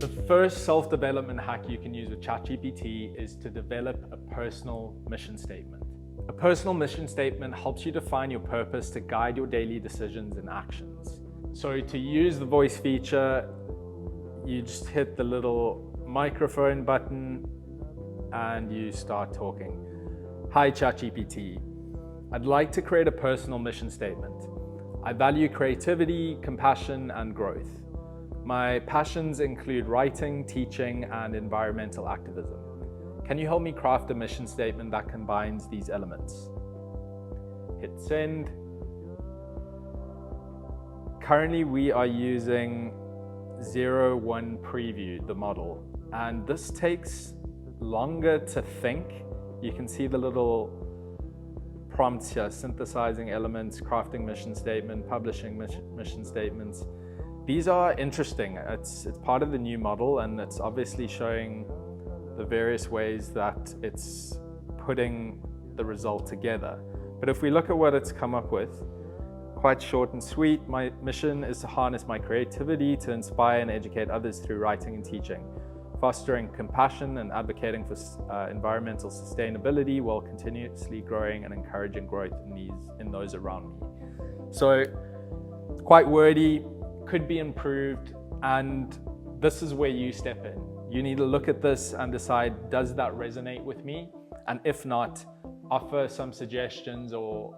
The first self-development hack you can use with ChatGPT is to develop a personal mission statement. A personal mission statement helps you define your purpose to guide your daily decisions and actions. So to use the voice feature, you just hit the little microphone button and you start talking. Hi ChatGPT, I'd like to create a personal mission statement. I value creativity, compassion, and growth. My passions include writing, teaching, and environmental activism. Can you help me craft a mission statement that combines these elements? Hit send. Currently, we are using 0.1 preview, the model, and this takes longer to think. You can see the little prompts here: synthesizing elements, crafting mission statement, publishing mission statements. These are interesting. It's part of the new model, and it's obviously showing the various ways that it's putting the result together. But if we look at what it's come up with, quite short and sweet. My mission is to harness my creativity to inspire and educate others through writing and teaching, fostering compassion and advocating for environmental sustainability while continuously growing and encouraging growth in those around me. So quite wordy, could be improved, and this is where you step in. You need to look at this and decide, does that resonate with me? And if not, offer some suggestions or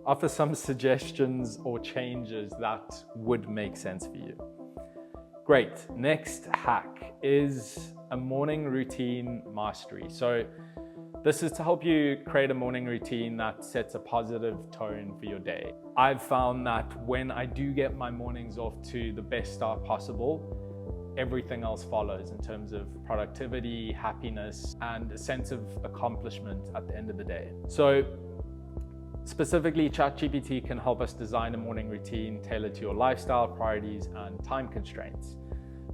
offer some suggestions or changes that would make sense for you. Great, next hack is a morning routine mastery. So this is to help you create a morning routine that sets a positive tone for your day. I've found that when I do get my mornings off to the best start possible, everything else follows in terms of productivity, happiness, and a sense of accomplishment at the end of the day. So specifically, ChatGPT can help us design a morning routine tailored to your lifestyle, priorities, and time constraints.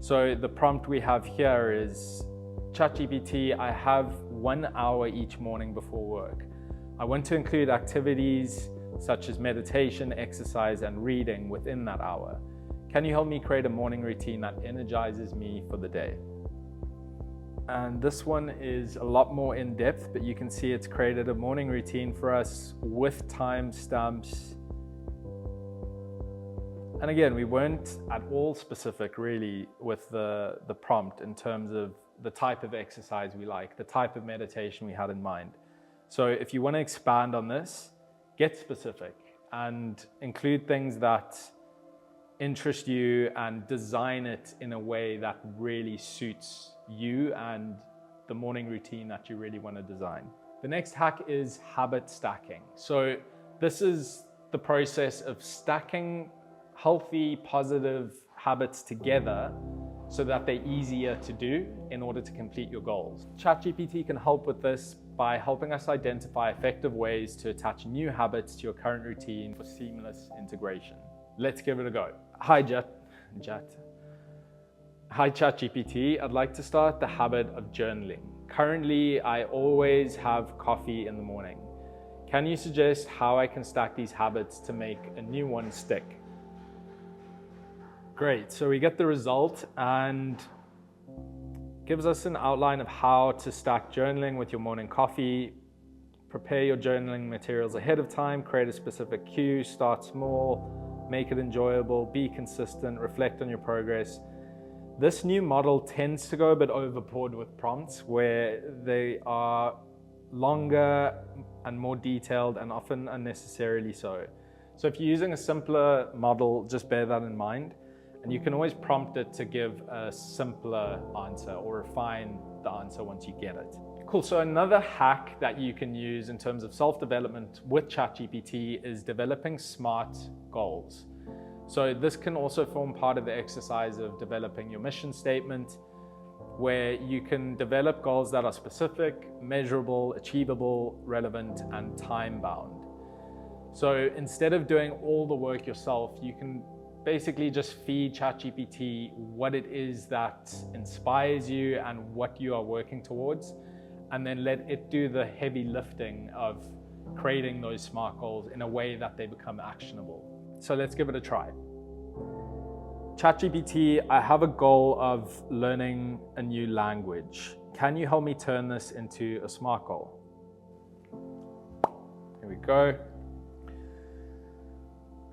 So the prompt we have here is, ChatGPT, I have 1 hour each morning before work. I want to include activities such as meditation, exercise, and reading within that hour. Can you help me create a morning routine that energizes me for the day? And this one is a lot more in depth, but you can see it's created a morning routine for us with timestamps. And again, we weren't at all specific really with the prompt in terms of the type of exercise we like, the type of meditation we had in mind. So if you want to expand on this, get specific and include things that interest you and design it in a way that really suits you and the morning routine that you really want to design. The next hack is habit stacking. So this is the process of stacking healthy, positive habits together so that they're easier to do in order to complete your goals. ChatGPT can help with this by helping us identify effective ways to attach new habits to your current routine for seamless integration. Let's give it a go. Hi ChatGPT, I'd like to start the habit of journaling. Currently, I always have coffee in the morning. Can you suggest how I can stack these habits to make a new one stick? Great, so we get the result and gives us an outline of how to stack journaling with your morning coffee. Prepare your journaling materials ahead of time, create a specific cue, start small, make it enjoyable, be consistent, reflect on your progress. This new model tends to go a bit overboard with prompts where they are longer and more detailed and often unnecessarily so. So if you're using a simpler model, just bear that in mind. And you can always prompt it to give a simpler answer or refine the answer once you get it. Cool, so another hack that you can use in terms of self-development with ChatGPT is developing SMART goals. So this can also form part of the exercise of developing your mission statement, where you can develop goals that are specific, measurable, achievable, relevant, and time-bound. So instead of doing all the work yourself, you can basically just feed ChatGPT what it is that inspires you and what you are working towards, and then let it do the heavy lifting of creating those SMART goals in a way that they become actionable. So let's give it a try. ChatGPT, I have a goal of learning a new language. Can you help me turn this into a SMART goal? Here we go.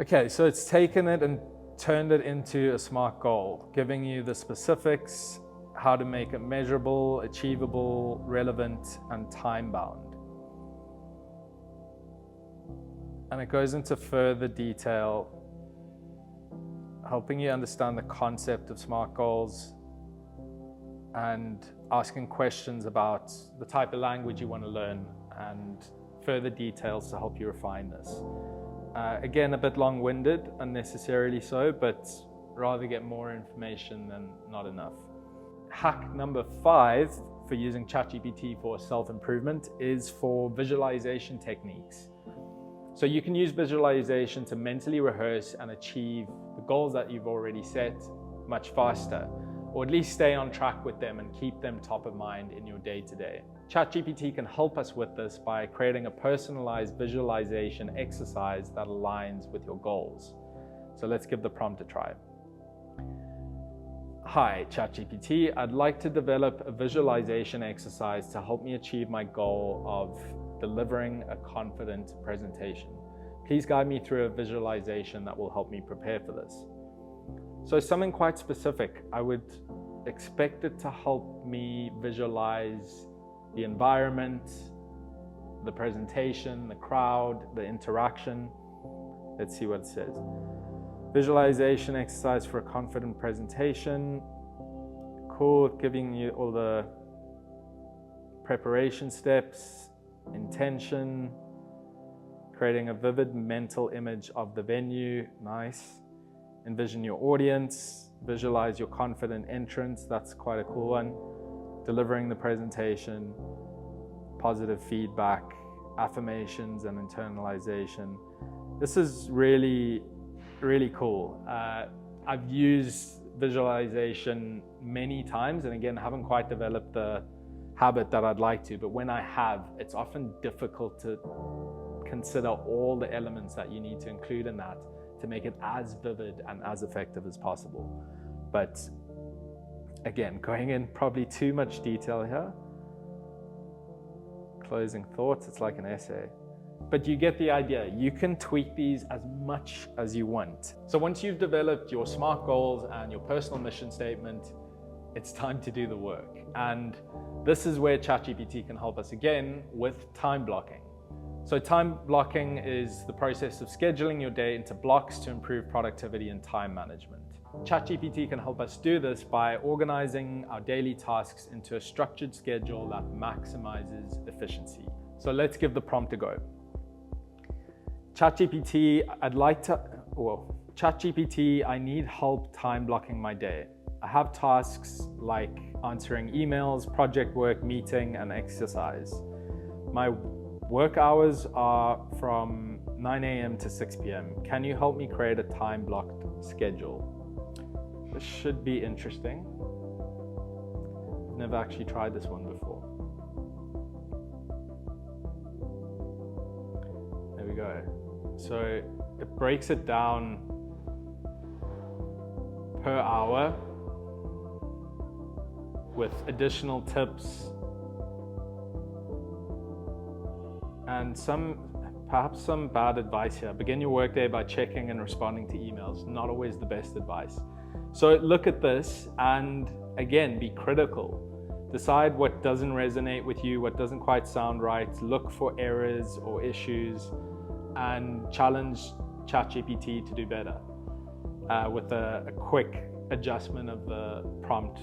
Okay, so it's taken it and turned it into a SMART goal, giving you the specifics, how to make it measurable, achievable, relevant, and time-bound. And it goes into further detail, helping you understand the concept of SMART goals and asking questions about the type of language you want to learn and further details to help you refine this. Again, a bit long-winded, unnecessarily so, but rather get more information than not enough. Hack number 5 for using ChatGPT for self-improvement is for visualization techniques. So you can use visualization to mentally rehearse and achieve the goals that you've already set much faster, or at least stay on track with them and keep them top of mind in your day-to-day. ChatGPT can help us with this by creating a personalized visualization exercise that aligns with your goals. So let's give the prompt a try. Hi, ChatGPT. I'd like to develop a visualization exercise to help me achieve my goal of delivering a confident presentation. Please guide me through a visualization that will help me prepare for this. So something quite specific. I would expect it to help me visualize the environment, the presentation, the crowd, the interaction. Let's see what it says. Visualization exercise for a confident presentation. Cool, giving you all the preparation steps, intention, creating a vivid mental image of the venue. Nice. Envision your audience, visualize your confident entrance. That's quite a cool one. Delivering the presentation, positive feedback, affirmations and internalization. This is really, really cool. I've used visualization many times, and again, haven't quite developed the habit that I'd like to, but when I have, it's often difficult to consider all the elements that you need to include in that to make it as vivid and as effective as possible. But again, going in probably too much detail here. Closing thoughts, it's like an essay. But you get the idea. You can tweak these as much as you want. So once you've developed your SMART goals and your personal mission statement, it's time to do the work. And this is where ChatGPT can help us again with time blocking. So time blocking is the process of scheduling your day into blocks to improve productivity and time management. ChatGPT can help us do this by organizing our daily tasks into a structured schedule that maximizes efficiency. So let's give the prompt a go. ChatGPT, ChatGPT, I need help time blocking my day. I have tasks like answering emails, project work, meeting, and exercise. My work hours are from 9 a.m. to 6 p.m. Can you help me create a time-blocked schedule? This should be interesting. I've never actually tried this one before. There we go. So it breaks it down per hour with additional tips and perhaps some bad advice here. Begin your workday by checking and responding to emails. Not always the best advice. So look at this and again, be critical. Decide what doesn't resonate with you, what doesn't quite sound right. Look for errors or issues and challenge ChatGPT to do better with a quick adjustment of the prompt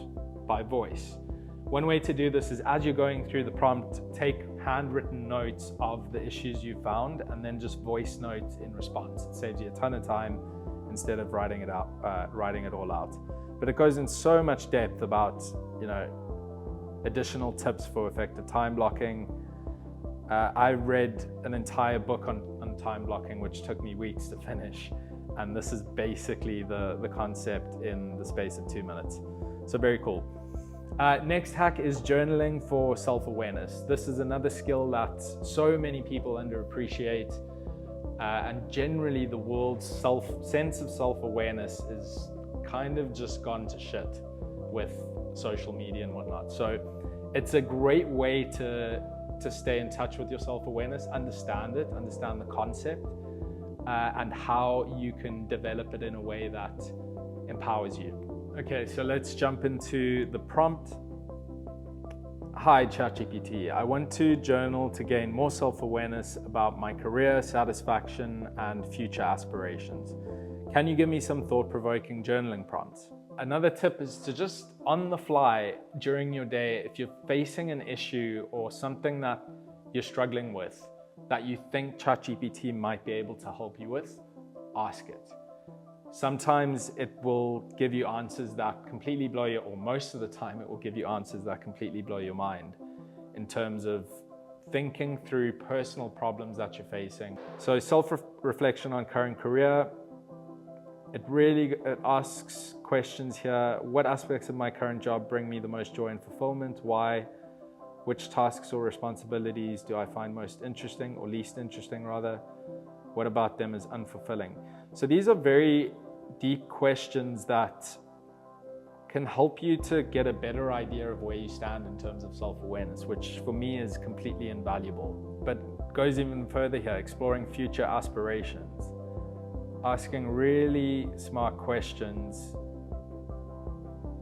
by voice. One way to do this is as you're going through the prompt, take handwritten notes of the issues you found and then just voice note in response. It saves you a ton of time instead of writing it all out. But it goes in so much depth about, additional tips for effective time blocking. I read an entire book on time blocking, which took me weeks to finish. And this is basically the concept in the space of 2 minutes. So very cool. Next hack is journaling for self-awareness. This is another skill that so many people underappreciate. And generally the world's sense of self-awareness is kind of just gone to shit with social media and whatnot. So it's a great way to stay in touch with your self-awareness, understand it, understand the concept, and how you can develop it in a way that empowers you. Okay, so let's jump into the prompt. Hi ChatGPT, I want to journal to gain more self-awareness about my career, satisfaction, and future aspirations. Can you give me some thought-provoking journaling prompts? Another tip is to just on the fly during your day, if you're facing an issue or something that you're struggling with that you think ChatGPT might be able to help you with, ask it. Sometimes it will give you answers that completely blow you, or most of the time it will give you answers that completely blow your mind in terms of thinking through personal problems that you're facing. So self-reflection on current career, it asks questions here. What aspects of my current job bring me the most joy and fulfillment? Why? Which tasks or responsibilities do I find most interesting, or least interesting rather? What about them is unfulfilling? So these are very deep questions that can help you to get a better idea of where you stand in terms of self-awareness, which for me is completely invaluable. But goes even further here, exploring future aspirations, asking really smart questions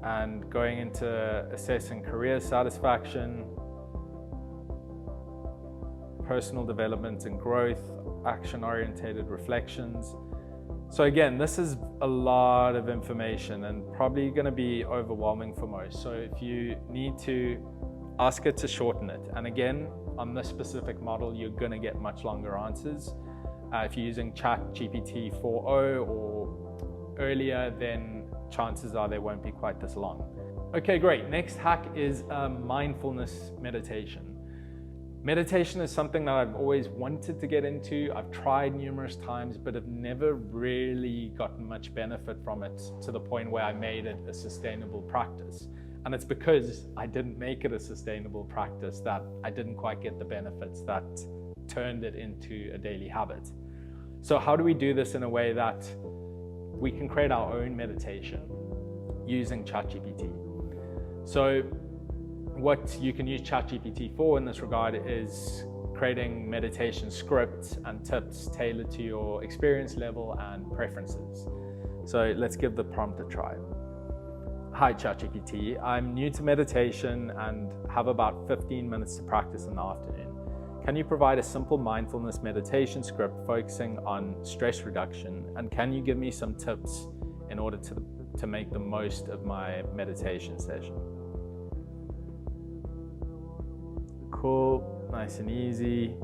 and going into assessing career satisfaction, personal development and growth, action-oriented reflections. So again, this is a lot of information and probably going to be overwhelming for most. So if you need to, ask it to shorten it. And again, on this specific model, you're going to get much longer answers. If you're using ChatGPT 4.0 or earlier, then chances are they won't be quite this long. Okay, great. Next hack is mindfulness meditation. Meditation is something that I've always wanted to get into. I've tried numerous times, but have never really gotten much benefit from it to the point where I made it a sustainable practice. And it's because I didn't make it a sustainable practice that I didn't quite get the benefits that turned it into a daily habit. So how do we do this in a way that we can create our own meditation using ChatGPT? So what you can use ChatGPT for in this regard is creating meditation scripts and tips tailored to your experience level and preferences. So let's give the prompt a try. Hi ChatGPT, I'm new to meditation and have about 15 minutes to practice in the afternoon. Can you provide a simple mindfulness meditation script focusing on stress reduction? And can you give me some tips in order to make the most of my meditation session? Cool, nice and easy.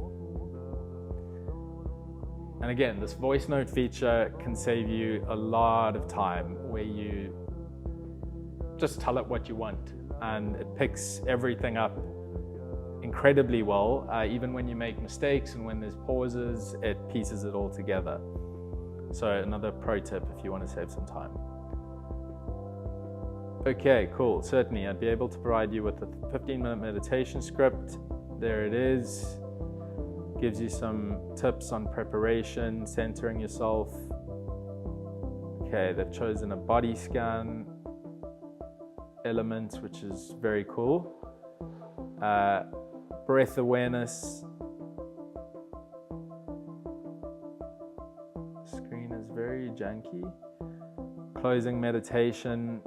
And again, this voice note feature can save you a lot of time where you just tell it what you want and it picks everything up incredibly well. Even when you make mistakes and when there's pauses, it pieces it all together. So another pro tip if you want to save some time. Okay, cool. Certainly, I'd be able to provide you with a 15-minute meditation script. There it is. Gives you some tips on preparation, centering yourself. Okay, they've chosen a body scan element, which is very cool. Breath awareness. Screen is very janky. Closing meditation.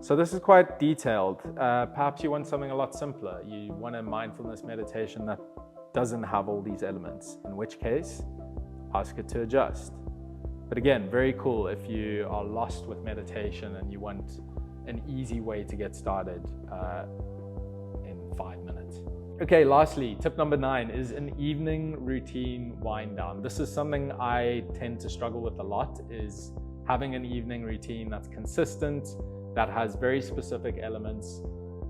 So this is quite detailed. Perhaps you want something a lot simpler. You want a mindfulness meditation that doesn't have all these elements, in which case, ask it to adjust. But again, very cool if you are lost with meditation and you want an easy way to get started in 5 minutes. Okay, lastly, tip number 9 is an evening routine wind down. This is something I tend to struggle with a lot, is having an evening routine that's consistent, that has very specific elements,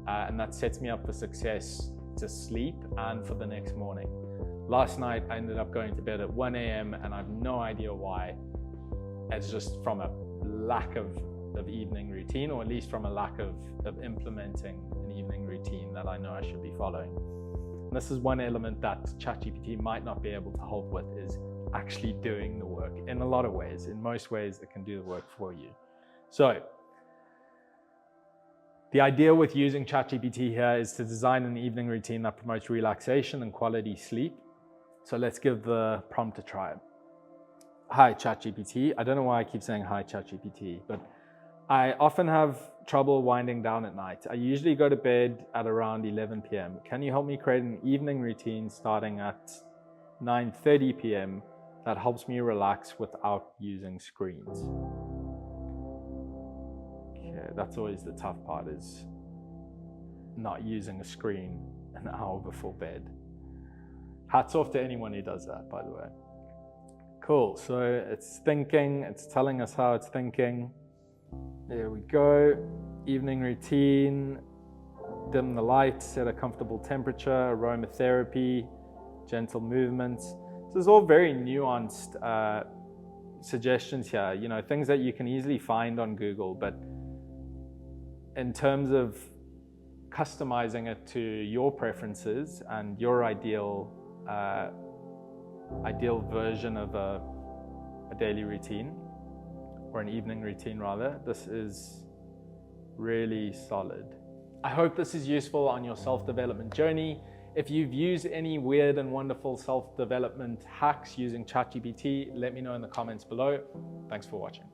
and that sets me up for success to sleep and for the next morning. Last night, I ended up going to bed at 1 a.m. and I have no idea why. It's just from a lack of evening routine, or at least from a lack of implementing an evening routine that I know I should be following. And this is one element that ChatGPT might not be able to help with, is actually doing the work in a lot of ways. In most ways, it can do the work for you. So the idea with using ChatGPT here is to design an evening routine that promotes relaxation and quality sleep. So let's give the prompt a try. Hi, ChatGPT. I don't know why I keep saying hi, ChatGPT, but I often have trouble winding down at night. I usually go to bed at around 11 p.m. Can you help me create an evening routine starting at 9:30 p.m. that helps me relax without using screens? Okay, that's always the tough part, is not using a screen an hour before bed. Hats off to anyone who does that, by the way. Cool, so it's thinking, it's telling us how it's thinking. There we go. Evening routine, dim the light, set a comfortable temperature, aromatherapy, gentle movements. This is all very nuanced suggestions here, you know, things that you can easily find on Google, but in terms of customizing it to your preferences and your ideal version of a daily routine, or an evening routine rather, this is really solid. I hope this is useful on your self-development journey. If you've used any weird and wonderful self-development hacks using ChatGPT, let me know in the comments below. Thanks for watching.